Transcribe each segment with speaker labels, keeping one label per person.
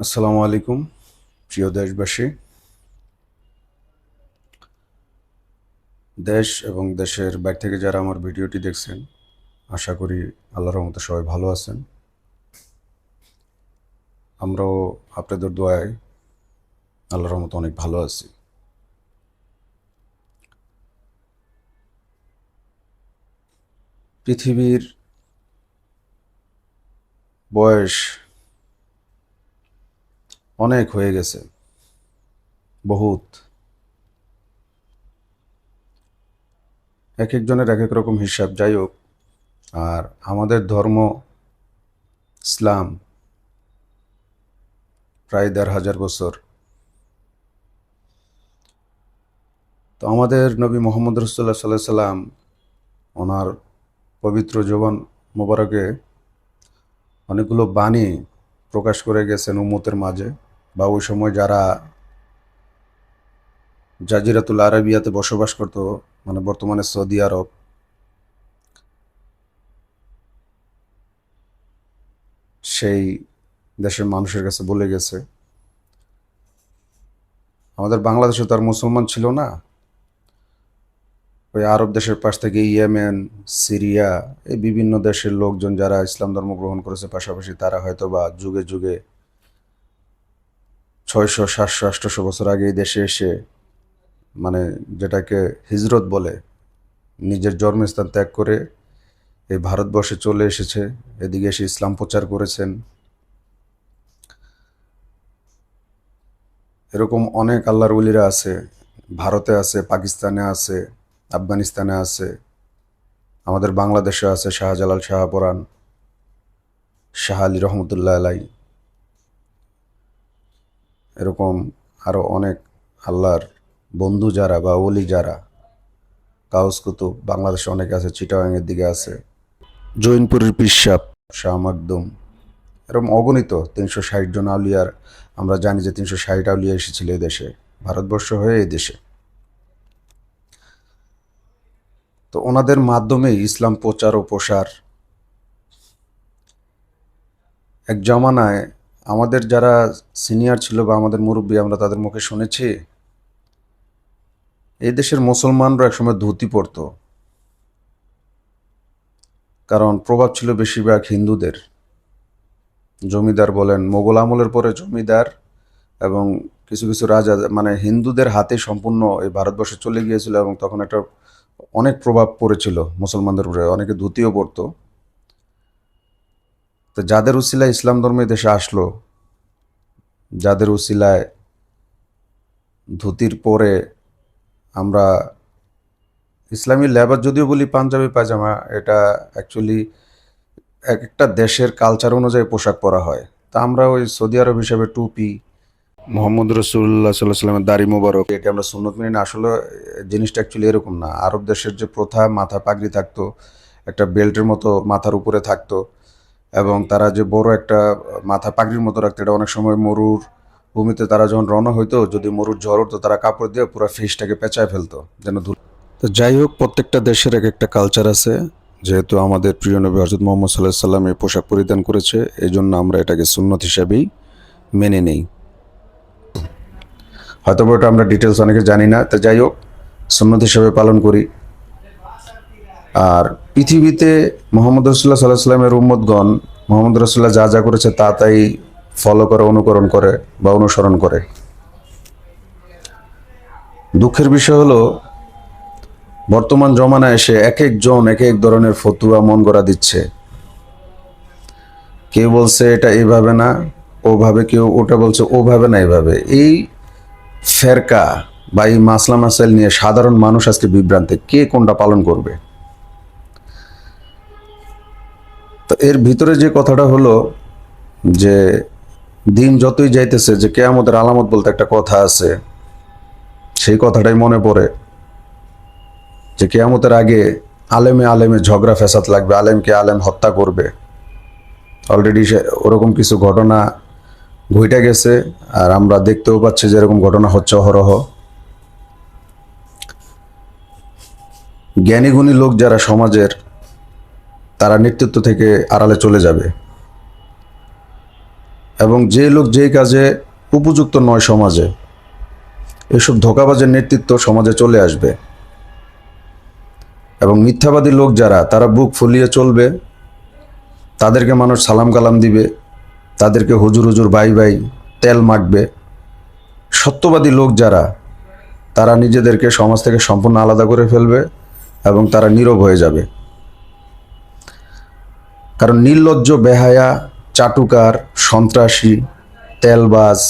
Speaker 1: আসসালামু আলাইকুম প্রিয় দেশবাসী। দেশ এবং দেশের বাইরে থেকে যারা আমার ভিডিওটি দেখছেন, আশা করি আল্লাহর রহমতে সবাই ভালো আছেন। আমরাও আপনাদের দোয়ায় আল্লাহর রহমতে অনেক ভালো আছি। পৃথিবীর বয়স অনেক হয়ে গেছে, বহুত। এক একজনের এক এক রকম হিসাব, যাই হোক। আর আমাদের ধর্ম ইসলাম প্রায় ১,৫০০ বছর। তো আমাদের নবী মোহাম্মদ রসুল্লাহ সাল্লাহ সাল্লাম ওনার পবিত্র জবান মোবারকে অনেকগুলো বাণী প্রকাশ করে গেছেন উম্মতের মাঝে, বা ওই সময় যারা জাজিরাতুল আরাবিয়াতে বসবাস করত, মানে বর্তমানে সৌদি আরব, সেই দেশের মানুষের কাছে বলে গেছে। আমাদের বাংলাদেশে তার মুসলমান ছিল না, ওই আরব দেশের পাশ থেকে ইয়েমেন, সিরিয়া, এই বিভিন্ন দেশের লোকজন যারা ইসলাম ধর্ম গ্রহণ করেছে, পাশাপাশি তারা হয়তো বা যুগে যুগে ৬০০, ৭০০, ৮০০ বছর আগে এই দেশে এসে, মানে যেটাকে হিজরত বলে, নিজের জন্মস্থান ত্যাগ করে এই ভারতবর্ষে চলে এসেছে। এদিকে এসে ইসলাম প্রচার করেছেন। এরকম অনেক আল্লাহর ওলিরা আছে, ভারতে আছে, পাকিস্তানে আছে, আফগানিস্তানে আছে, আমাদের বাংলাদেশে আছে শাহজালাল, শাহপরাণ, শাহ আলী রহমতুল্লাহ আলাই। এরকম আরও অনেক আল্লাহর বন্ধু যারা বা ওলি যারা, কাউস কুতুব বাংলাদেশে অনেক আছে, চিটাগাংয়ের দিকে আছে, জৈনপুরের পিসাব, শাহ মাকদুম, এরকম অগণিত ৩৬০ জন আউলিয়ার। আমরা জানি যে ৩৬০ আউলিয়া এসেছিল এই দেশে, ভারতবর্ষ হয়ে এই দেশে। তো ওনাদের মাধ্যমেই ইসলাম প্রচার ও প্রসার। এক জমানায় আমাদের যারা সিনিয়র ছিল বা আমাদের মুরব্বী, আমরা তাদের মুখে শুনেছি এই দেশের মুসলমানরা একসময় ধুতি পরতো, কারণ প্রভাব ছিল বেশিরভাগ হিন্দুদের। জমিদার বলেন, মোগল আমলের পরে জমিদার এবং কিছু কিছু রাজা, মানে হিন্দুদের হাতে সম্পূর্ণ এই ভারতবর্ষে চলে গিয়েছিল, এবং তখন একটা অনেক প্রভাব পড়েছিল মুসলমানদের উপরে, অনেকে ধুতিও পরতো। তো যাদের উসিলায় ইসলাম ধর্মে দেশে আসলো, যাদের উসিলায় ধুতির পরে আমরা ইসলামী লেবাস যদিও বলি পাঞ্জাবি পায়জামা, এটা অ্যাকচুয়ালি এক একটা দেশের কালচার অনুযায়ী পোশাক পরা হয়। তা আমরা ওই সৌদি আরব হিসাবে টুপি, মোহাম্মদ রসুল্লাহ সাল্লাহ সাল্লামের দাড়ি মোবারক, একে আমরা সুন্নত মেনে না। আসলে জিনিসটা অ্যাকচুয়ালি এরকম না। আরব দেশের যে প্রথা, মাথা পাগড়ি থাকতো, একটা বেল্টের মতো মাথার উপরে থাকতো, এবং তারা যে বড় একটা মাথা পাগড়ির মতো রাখতো, এটা অনেক সময় মরুর ভূমিতে তারা যখন রওনা হইতো, যদি মরুর ঝড় উঠতো, তারা কাপড় দিয়ে পুরো ফেসটাকে পেঁচায় ফেলতো যেন ধুলো। তো যাই হোক, প্রত্যেকটা দেশের এক একটা কালচার আছে। যেহেতু আমাদের প্রিয় নবী হযরত মুহাম্মদ সাল্লাল্লাহু আলাইহি সাল্লাম এই পোশাক পরিধান করেছে, এই জন্য আমরা এটাকে সুন্নত হিসাবেই মেনে নেই। হয়তো ওটা আমরা ডিটেলস অনেকে জানি না, তো যাই হোক, সুন্নত হিসাবে পালন করি। আর পৃথিবীতে মোহাম্মদ রসুল্লাহ সাল্লাহ সাল্লামের উম্মতগণ মোহাম্মদ রসুল্লাহ যা যা করেছে তা তাই ফলো করে, অনুকরণ করে বা অনুসরণ করে। দুঃখের বিষয় হলো, বর্তমান জমানায় এসে এক একজন এক এক ধরনের ফতুয়া মন গড়া দিচ্ছে। কেউ বলছে এটা এইভাবে না ওভাবে, কেউ ওটা বলছে ওভাবে না এইভাবে। এই ফেরকা বা এই মাসলা মাসাইল নিয়ে সাধারণ মানুষ আজকে বিভ্রান্তে, কে কোনটা পালন করবে। তো এর ভিতরে যে কথাটা হলো যে দিন যতই যাইতেছে, যে কেয়ামতের আলামত বলতে একটা কথা আছে, সেই কথাটাই মনে পড়ে যে কেয়ামতের আগে আলেমে আলেমে ঝগড়া ফেসাদ লাগবে, আলেমকে আলেম হত্যা করবে। অলরেডি ওরকম কিছু ঘটনা ঘটে গেছে, আর আমরা দেখতেও পাচ্ছি যে এরকম ঘটনা হচ্ছে অহরহ। জ্ঞানীগুণী লোক যারা সমাজের, তারা নেতৃত্ব থেকে আড়ালে চলে যাবে। এবং যে লোক যেই কাজে উপযুক্ত নয় সমাজে, এসব ধোঁকাবাজের নেতৃত্ব সমাজে চলে আসবে। এবং মিথ্যাবাদী লোক যারা, তারা বুক ফুলিয়ে চলবে, তাদেরকে মানুষ সালাম কালাম দিবে, তাদেরকে হুজুর হুজুর ভাই ভাই তেল মাখবে। সত্যবাদী লোক যারা, তারা নিজেদেরকে সমাজ থেকে সম্পূর্ণ আলাদা করে ফেলবে এবং তারা নীরব হয়ে যাবে। কারণ নির্লজ্জ, বেহায়া, চাটুকার, সন্ত্রাসী, তেলবাজ,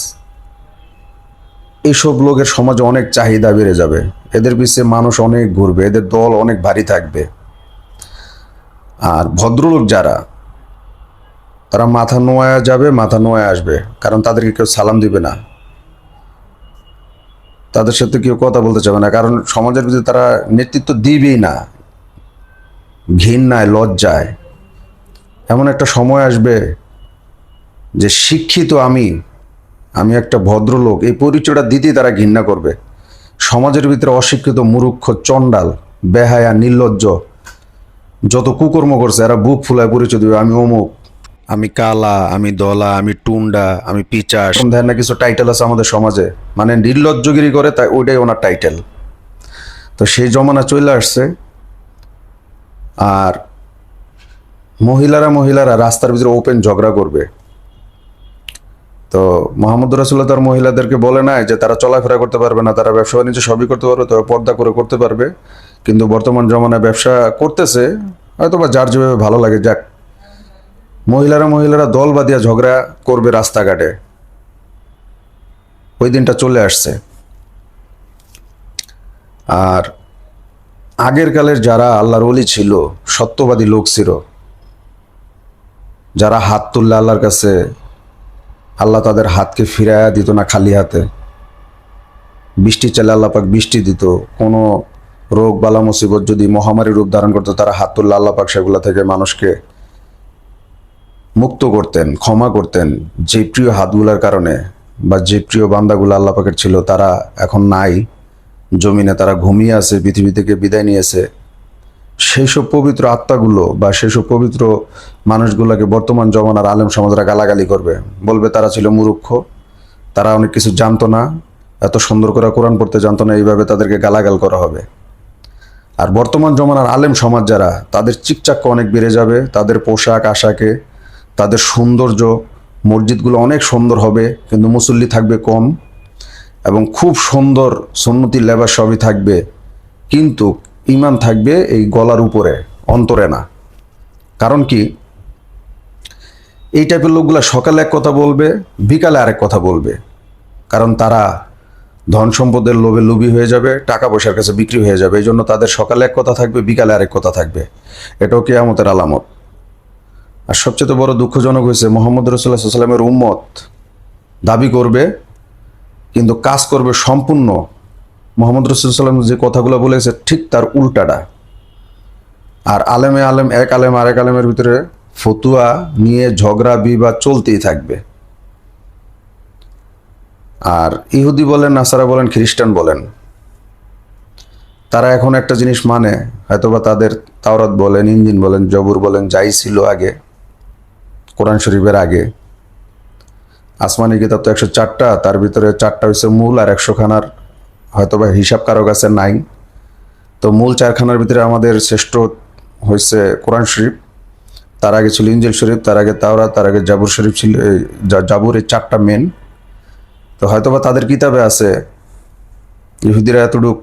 Speaker 1: এইসব লোকের সমাজে অনেক চাহিদা বেড়ে যাবে। এদের পিছে মানুষ অনেক ঘুরবে, এদের দল অনেক ভারী থাকবে। আর ভদ্রলোক যারা, তারা মাথা নোয়া যাবে, মাথা নোয়া আসবে, কারণ তাদেরকে কেউ সালাম দিবে না, তাদের সাথে কেউ কথা বলতে চাবে না, কারণ সমাজের ভিতরে তারা নেতৃত্ব দিবেই না, ঘৃণায়, লজ্জায়। এমন একটা সময় আসবে যে শিক্ষিত আমি আমি একটা ভদ্রলোক, এই পরিচয়টা দিতেই তারা ঘৃণা করবে। সমাজের ভিতরে অশিক্ষিত, মূর্খ, চণ্ডাল, বেহায়া, নির্লজ্জ যত কুকর্ম করছে, এরা বুক ফুলায় পরিচয় দিবে, আমি অমুক, আমি কালা, আমি দলা, আমি টুন্ডা, আমি পিচাস। দেন না কিছু টাইটেল আছে আমাদের সমাজে, মানে নির্লজ্জগিরি করে, তাই ওইটাই ওনার টাইটেল। তো সেই জমানা চলে আসছে। আর মহিলারা রাস্তার ভিতরে ওপেন ঝগড়া করবে। তো মোহাম্মদ রাসূলুল্লাহ তার মহিলাদেরকে বলে নাই যে তারা চলাফেরা করতে পারবে না, তারা ব্যবসা বাণিজ্য সবই করতে পারবে, তবে পর্দা করে করতে পারবে। কিন্তু বর্তমান জমানায় ব্যবসা করতেছে, হয়তো বা যার যেভাবে ভালো লাগে যাক। মহিলারা দল বাঁধিয়া ঝগড়া করবে রাস্তাঘাটে, ওই দিনটা চলে আসছে। আর আগের কালের যারা আল্লাহর ওলি ছিল, সত্যবাদী লোক ছিল, যারা হাত তুললে আল্লাহর কাছে আল্লাহ তাদের হাতকে ফিরাইয়া দিত না খালি হাতে, বৃষ্টি চাইলে আল্লাহ পাক বৃষ্টি দিত, কোনো রোগ বালা মুসিবত যদি মহামারী রূপ ধারণ করতো, তারা হাত তুললে আল্লাহ পাক সেগুলো থেকে মানুষকে মুক্ত করতেন, ক্ষমা করতেন। যে প্রিয় হাতগুলার কারণে বা যে প্রিয় বান্দাগুলো আল্লাহ পাকের ছিল, তারা এখন নাই জমিনে, তারা ঘুমিয়ে আছে, পৃথিবী থেকে বিদায় নিয়েছে। সেই সব পবিত্র আত্মাগুলো বা সেসব পবিত্র মানুষগুলোকে বর্তমান জমানার আলেম সমাজরা গালাগালি করবে, বলবে তারা ছিল মূর্খ, তারা অনেক কিছু জানতো না, এত সুন্দর করে কোরআন পড়তে জানতো না, এইভাবে তাদেরকে গালাগাল করা হবে। আর বর্তমান জমানার আলেম সমাজ যারা, তাদের চিকচাক্য অনেক বেড়ে যাবে, তাদের পোশাক আশাকে, তাদের সৌন্দর্য, মসজিদগুলো অনেক সুন্দর হবে, কিন্তু মুসল্লি থাকবে কম, এবং খুব সুন্দর সুন্নতি লেবাস সবই থাকবে, কিন্তু ইমান থাকবে এই গলার উপরে, অন্তরে না। কারণ কি, এই টাইপের লোকগুলা সকালে এক কথা বলবে, বিকালে আরেক কথা বলবে, কারণ তারা ধন সম্পদের লোভে লোভী হয়ে যাবে, টাকা পয়সার কাছে বিক্রি হয়ে যাবে। এই জন্য তাদের সকালে এক কথা থাকবে, বিকালে আরেক কথা থাকবে। এটাও কিয়ামতের আলামত। আর সবচেয়ে বড় দুঃখজনক হয়েছে, মোহাম্মদ রাসূলুল্লাহ সাল্লাল্লাহু আলাইহি ওয়াসাল্লামের উম্মত দাবি করবে, কিন্তু কাজ করবে সম্পূর্ণ মোহাম্মদ রাসূলুল্লাহ সাল্লাল্লাহু আলাইহি ওয়াসাল্লাম যে কথাগুলো বলেছে ঠিক তার উল্টাটা। আর এক আলেম আরেক আলেমের ভিতরে ফতুয়া নিয়ে ঝগড়া বিবাদ চলতেই থাকবে। আর ইহুদি বলেন, নাসারা বলেন, খ্রিস্টান বলেন, তারা এখন একটা জিনিস মানে, হয়তোবা তাদের তাওরাত বলেন, ইনজিল বলেন, জবুর বলেন, যাই ছিল আগে কোরআন শরীফের আগে, আসমানি কিতাব তো 104টা, তার ভিতরে 4টা হচ্ছে মূল, আর 100খানার হয়তোবা হিসাব কারো কাছে নাই। তো মূল 4খানার ভিতরে আমাদের শ্রেষ্ঠ হয়েছে কোরআন শরীফ, তার আগে ছিল ইনজিল শরীফ, তার আগে তাওরাত, তার আগে জাবুর শরীফ ছিল। জাবুর, এই 4টা মেন। তো হয়তোবা তাদের কিতাবে আছে, ইহুদিরা এতটুক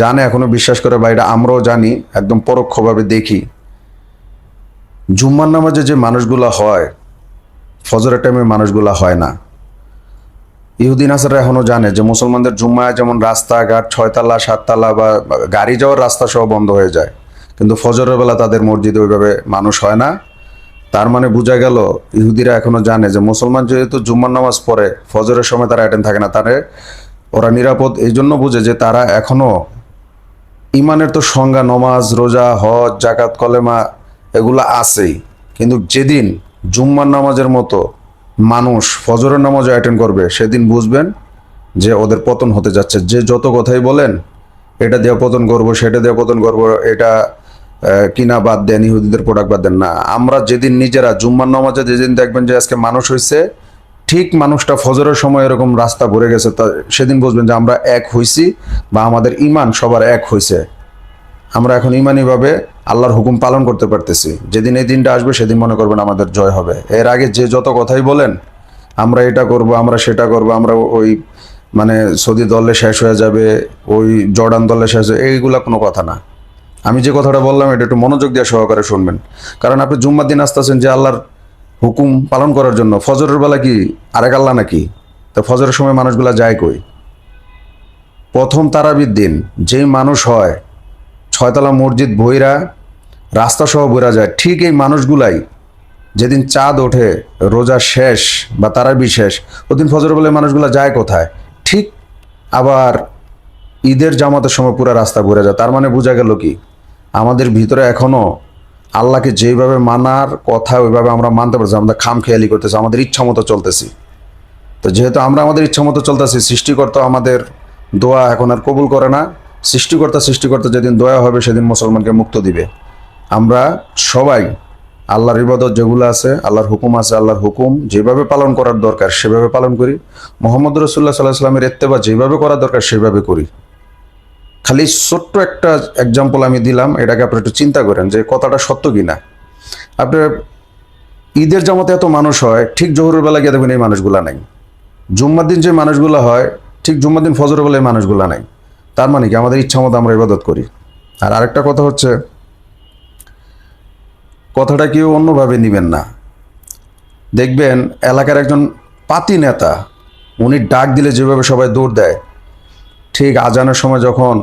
Speaker 1: জানে, এখনো বিশ্বাস করে, বা এটা আমরাও জানি, একদম পরোক্ষভাবে দেখি। জুম্মার নামাজে যে মানুষগুলা হয়, ফজরের টাইমে মানুষগুলা হয় না। ইহুদি নাসারা এখনো জানে যে মুসলমানদের জুম্মায় যেমন রাস্তাঘাট 6 তালা 7 তালা বা গাড়ি যাওয়ার রাস্তা সহ বন্ধ হয়ে যায়, কিন্তু ফজরের বেলা তাদের মসজিদে ওইভাবে মানুষ হয় না। তার মানে বোঝা গেল, ইহুদিরা এখনো জানে যে মুসলমান যেহেতু জুম্মার নামাজ পড়ে, ফজরের সময় তারা অ্যাটেন্ড থাকে না, তারা ওরা নিরাপদ এই জন্য বুঝে যে তারা এখনো ইমানের তো সংজ্ঞা, নমাজ, রোজা, হজ, জাকাত, কলেমা এগুলো আছেই, কিন্তু যেদিন জুম্মার নামাজের মতো মানুষ ফজরের নামাজও অ্যাটেন্ড করবে, সেদিন বুঝবেন যে ওদের পতন হতে যাচ্ছে। যে যত কথাই বলেন, এটা দিয়ে পতন করব, সেটা দিয়ে পতন করব, এটা কিনা বাদ দেন, ইহুদিদের প্রোডাক্ট বাদ দেন না। আমরা যেদিন নিজেরা জুম্মার নামাজে যেদিন দেখবেন যে আজকে মানুষ হয়েছে, ঠিক মানুষটা ফজরের সময় এরকম রাস্তা ভরে গেছে, সেদিন বুঝবেন যে আমরা এক হইছি বা আমাদের ইমান সবার এক হয়েছে। আমরা এখন ইমানিভাবে আল্লাহর হুকুম পালন করতে পারতেছি। যেদিন এই দিনটা আসবে সেদিন মনে করবেন আমাদের জয় হবে। এর আগে যে যত কথাই বলেন, আমরা এটা করব, আমরা সেটা করব, আমরা ওই মানে সৌদি দলে শেষ হয়ে যাবে, ওই জর্ডান দলে শেষ হয়ে, এইগুলা কোনো কথা না। আমি যে কথাটা বললাম এটা একটু মনোযোগ দিয়ে সহকারে শুনবেন, কারণ আপনি জুম্মার দিন আসতেছেন যে আল্লাহর হুকুম পালন করার জন্য। ফজরের বেলা কি আরেক আল্লাহ নাকি? তো ফজরের সময় মানুষগুলা যায় কই? প্রথম তারাবির দিন যেই মানুষ হয়, ছয়তলা মসজিদ বইরা রাস্তা সহ বইরা যায়, ঠিক এই মানুষগুলাই যেদিন চাঁদ ওঠে, রোজা শেষ বা তারাবি শেষ, ওদিন ফজরের বেলায় মানুষগুলা যায় কোথায়? ঠিক আবার ঈদের জামাতের সময় পুরো রাস্তা ঘুরে যায়। তার মানে বোঝা গেল কি, আমাদের ভিতরে এখনো আল্লাহকে যেভাবে মানার কথা ওইভাবে আমরা মানতে পারছি, আমরা খামখেয়ালি করতেছি, আমাদের ইচ্ছা মতো চলতেছি। তো যেহেতু আমরা আমাদের ইচ্ছা মতো চলতেছি, সৃষ্টিকর্তা আমাদের দোয়া এখন আর কবুল করে না। সৃষ্টিকর্তা যেদিন দোয়া হবে সেদিন মুসলমানকে মুক্ত দিবে। আমরা সবাই আল্লাহর ইবাদত যেগুলো আছে, আল্লাহর হুকুম আছে, আল্লাহর হুকুম যেভাবে পালন করার দরকার সেভাবে পালন করি। মোহাম্মদ রাসূলুল্লাহ সাল্লাল্লাহু আলাইহি ওয়াসাল্লামের ইত্তেবা যেভাবে করা দরকার সেভাবে করি। খালি ছোট্ট একটা এক্সাম্পল আমি দিলাম, এটাকে আপনি একটু চিন্তা করেন যে কথাটা সত্য কিনা। আপনার ঈদের জামাতে এত মানুষ হয়, ঠিক জোহরের বেলা গিয়ে দেখবেন এই মানুষগুলা নাই। জুম্মার দিন যে মানুষগুলো হয়, ঠিক জুম্মার দিন ফজরের বেলায় এই মানুষগুলা নাই। তার মানে কি আমাদের ইচ্ছা মতো আমরা ইবাদত করি। আর আরেকটা কথা হচ্ছে, কথাটা কেউ অন্যভাবে নেবেন না। দেখবেন এলাকার একজন পাতি নেতা, উনি ডাক দিলে যেভাবে সবাই দৌড় দেয়, ঠিক আজানের সময় যখন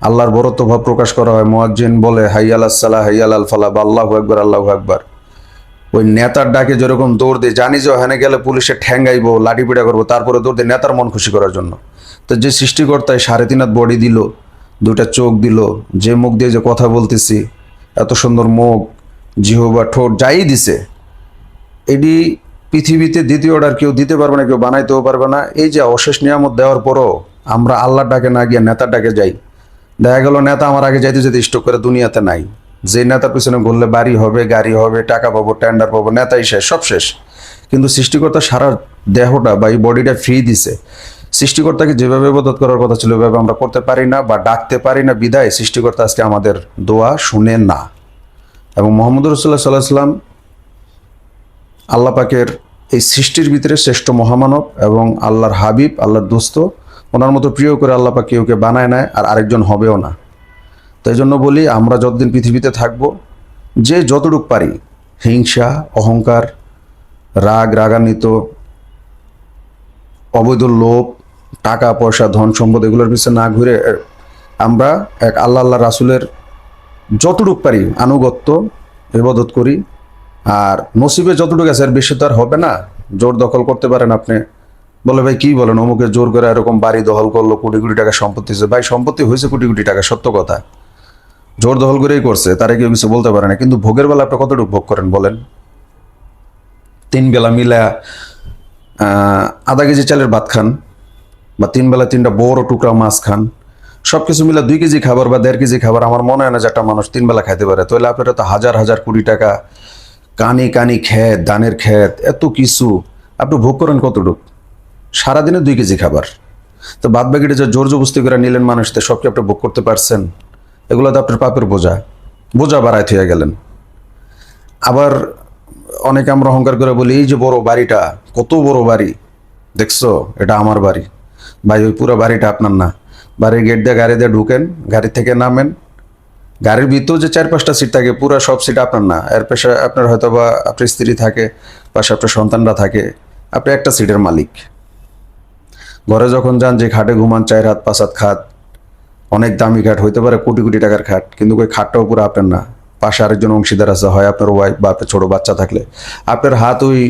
Speaker 1: আল্লাহর বরত্ব ভাব প্রকাশ করা হয়, মুয়াজ্জিন বলে হাইয়াল আসসালাহ হাইয়াল আল ফালাহ বা আল্লাহু আকবার আল্লাহু আকবার, ওই নেতার ডাকে যেরকম দৌড় দেয়, জানি যে ওখানে গেলে পুলিশে ঠ্যাঙ্গাইবো, লাঠিপিটা করবো, তারপরে দৌড় দেয় নেতার মন খুশি করার জন্য। তো যে সৃষ্টিকর্তায় 3.5 হাত বডি দিল, 2টা চোখ দিল, যে মুখ দিয়ে যে কথা বলতেছি, এত সুন্দর মুখ, জিহবা, ঠোঁট, যাই দিছে, এটি পৃথিবীতে দ্বিতীয় অর্ডার কেউ দিতে পারবে না, কেউ বানাইতেও পারবে না। এই যে অশেষ নিয়ামত দেওয়ার পরও আমরা আল্লাহর ডাকে না গিয়ে নেতার ডাকে যাই। দেখা গেল নেতা আমার আগে যাইতে যেতে স্টক করে দুনিয়াতে নাই। যে নেতার পিছনে ঘুরলে বাড়ি হবে, গাড়ি হবে, টাকা পাবো, টেন্ডার পাবো, নেতাই শেষ, সব শেষ। কিন্তু সৃষ্টিকর্তা সারা দেহটা বা এই বডিটা ফ্রি দিছে। সৃষ্টিকর্তাকে যেভাবে ইবাদত করার কথা ছিল ওইভাবে আমরা করতে পারি না বা ডাকতে পারি না, বিদায় সৃষ্টিকর্তা আজকে আমাদের দোয়া শুনে না। এবং মোহাম্মদ রাসূলুল্লাহ সাল্লাল্লাহু আলাইহি ওয়াসাল্লাম আল্লাহ পাকের এই সৃষ্টির ভিতরে শ্রেষ্ঠ মহামানব এবং আল্লাহর হাবিব, আল্লাহর দোস্ত। ওনার মতো প্রিয় করে আল্লাহ পাক কেউকে বানায় নেয়, আর আরেকজন হবেও না। তাই জন্য বলি, আমরা যতদিন পৃথিবীতে থাকব, যে যতটুক পারি হিংসা, অহংকার, রাগ, রাগান্বিত, অবৈধ লোভ, টাকা পয়সা, ধন সম্পদ, এগুলোর পিছনে না ঘুরে আমরা এক আল্লাহ রাসূলের যতটুক পারি আনুগত্য ইবাদত করি। আর নসিবে যতটুকু আছে, আর বেশি তো আর হবে না। জোর দখল করতে পারেন আপনি, বলে ভাই কি বলেন, অমুকে জোর করে এরকম বাড়ি দখল করলো, কোটি কোটি টাকা সম্পত্তি হয়েছে। ভাই সম্পত্তি হয়েছে কোটি কোটি টাকা, সত্য কথা, জোর দখল করেই করছে, তারা কেউ কিছু বলতে পারে না। কিন্তু ভোগের বেলা আপনি কতটুকু ভোগ করেন বলেন? 3 বেলা মিলা আধা কেজি চালের ভাত খান, বা 3 বেলা 3টা বড় টুকরা মাছ খান, সবকিছু মিলে 2 কেজি খাবার বা 1.5 কেজি খাবার আমার মনে হয় না যে একটা মানুষ 3 বেলা খাইতে পারে। তাহলে আপনারা তো হাজার হাজার কোটি টাকা, কানি কানি ক্ষেত, ধানের ক্ষেত, এত কিছু আপনি ভোগ করেন কতটুকু? সারাদিনে 2 কেজি খাবার। তো বাদ বাকিটা যে জোর জবস্তি করে নিলেন মানুষদের, সব কি আপনি ভোগ করতে পারছেন? এগুলো তো আপনার পাপের বোঝা, বোঝা বাড়ায় থিয়ে গেলেন। আবার অনেকে আমরা অহংকার করে বলি, এই যে বড় বাড়িটা, কত বড় বাড়ি দেখছো, এটা আমার বাড়ি। ভাই ওই পুরো বাড়িটা আপনার না। বাড়ির গেট দিয়ে গাড়ি দিয়ে ঢুকেন, গাড়ি থেকে নামেন, গাড়ির ভিতর যে 4-5টা সিট থাকে, পুরো সব সিট আপনার না। এর পেশা আপনার হয়তো বা আপনার স্ত্রী থাকে, পাশে আপনার সন্তানরা থাকে, আপনি একটা সিটের মালিক। ঘরে যখন যান, যে খাটে ঘুমান, 4 হাত 5 হাত খাট, অনেক দামি খাট, হইতে পারে কোটি কোটি টাকার খাট, কিন্তু ওই খাটটাও পুরো আপনার না। পাশে আরেকজন অংশীদার আছে, হয় আপনার ওয়াইফ বা আপনার ছোট বাচ্চা থাকলে। আপনার হাত ওই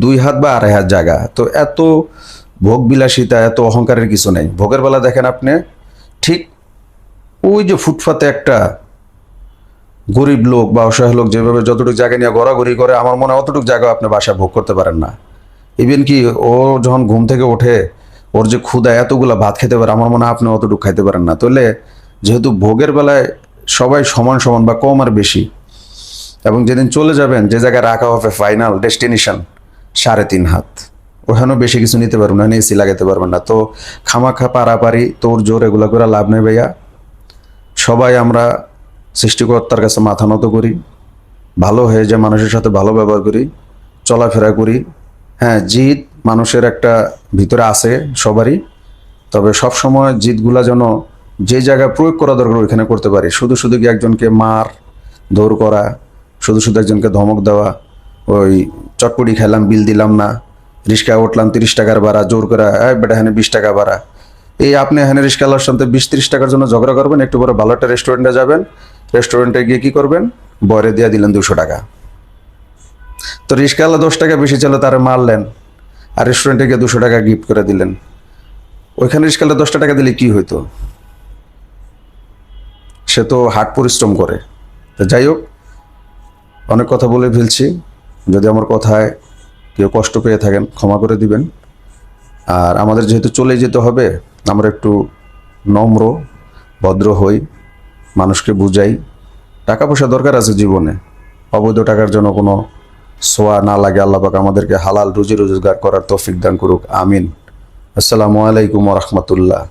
Speaker 1: 2 হাত বা 2.5 হাত জায়গা। তো এত ভোগ বিলাসিতা, এত অহংকারের কিছু নেই। ভোগের বেলা দেখেন আপনি, ঠিক ওই যে ফুটপাতে একটা গরিব লোক বা অসহায় লোক যেভাবে যতটুকু জায়গা নিয়ে ঘোরাঘুরি করে, আমার মনে হয় অতটুকু জায়গা আপনি বাসায় ভোগ করতে পারেন না। ইভেন কি ও যখন ঘুম থেকে ওঠে, ওর যে ক্ষুধা, এতগুলা ভাত খেতে পারে, আমার মনে হয় আপনি অতটুকু খাইতে পারেন না। তাহলে যেহেতু ভোগের বেলায় সবাই সমান সমান বা কম আর বেশি। এবং যেদিন চলে যাবেন যে জায়গায় রাখা হবে ফাইনাল ডেস্টিনেশন 3.5 হাত, ওখানেও বেশি কিছু নিতে পারবেন না, এসি লাগাতে পারবেন না। তো খামাখা পারাপারি তোর জোর এগুলো করে লাভ নেই ভাইয়া। সবাই আমরা সৃষ্টিকর্তার কাছে মাথা নত করি, ভালো হয়ে যে মানুষের সাথে ভালো ব্যবহার করি, চলাফেরা করি। হ্যাঁ, জিদ মানুষের একটা ভিতরে আছে সবারই, তবে সব সময় জিদগুলা যেন যে জায়গায় প্রয়োগ করা দরকার ওইখানে করতে পারি। শুধু শুধু কি একজনকে মার দৌড় করা, শুধু শুধু একজনকে ধমক দেওয়া, ওই চটপটি খাইলাম বিল দিলাম না, রিক্সায় উঠলাম 30 টাকার ভাড়া জোর করে, বেটা এখানে 20 টাকা ভাড়া, এই আপনি এখানে রিক্সাওয়ালার সাথে 20-30 টাকার জন্য ঝগড়া করবেন, একটু পরে ভালো একটা রেস্টুরেন্টে যাবেন, রেস্টুরেন্টে গিয়ে কি করবেন, বরে দিয়ে দিলেন 200 টাকা। তো রিক্সাওয়ালা 10 টাকা বেশি ছিল তারা মারলেন, আর রেস্টুরেন্টে গিয়ে 200 টাকা গিফট করে দিলেন। ওইখানে রিক্সাওয়ালা 10 টাকা দিলে কি হইতো? সে তো হাট পরিশ্রম করে। তো যাই হোক, অনেক কথা বলে ফেলছি। যদি আমার কথায় কেউ কষ্ট পেয়ে থাকেন ক্ষমা করে দিবেন। আর আমাদের যেহেতু চলে যেতে হবে, আমরা একটু নম্র ভদ্র হই, মানুষকে বুঝাই। টাকা পয়সা দরকার আছে জীবনে, অবৈধ টাকার জন্য কোনো সোয়া না লাগে। আল্লাহ পাক আমাদেরকে হালাল রুজি রোজগার করার তৌফিক দান করুক, আমিন। আসসালামু আলাইকুম ওয়া রাহমাতুল্লাহ।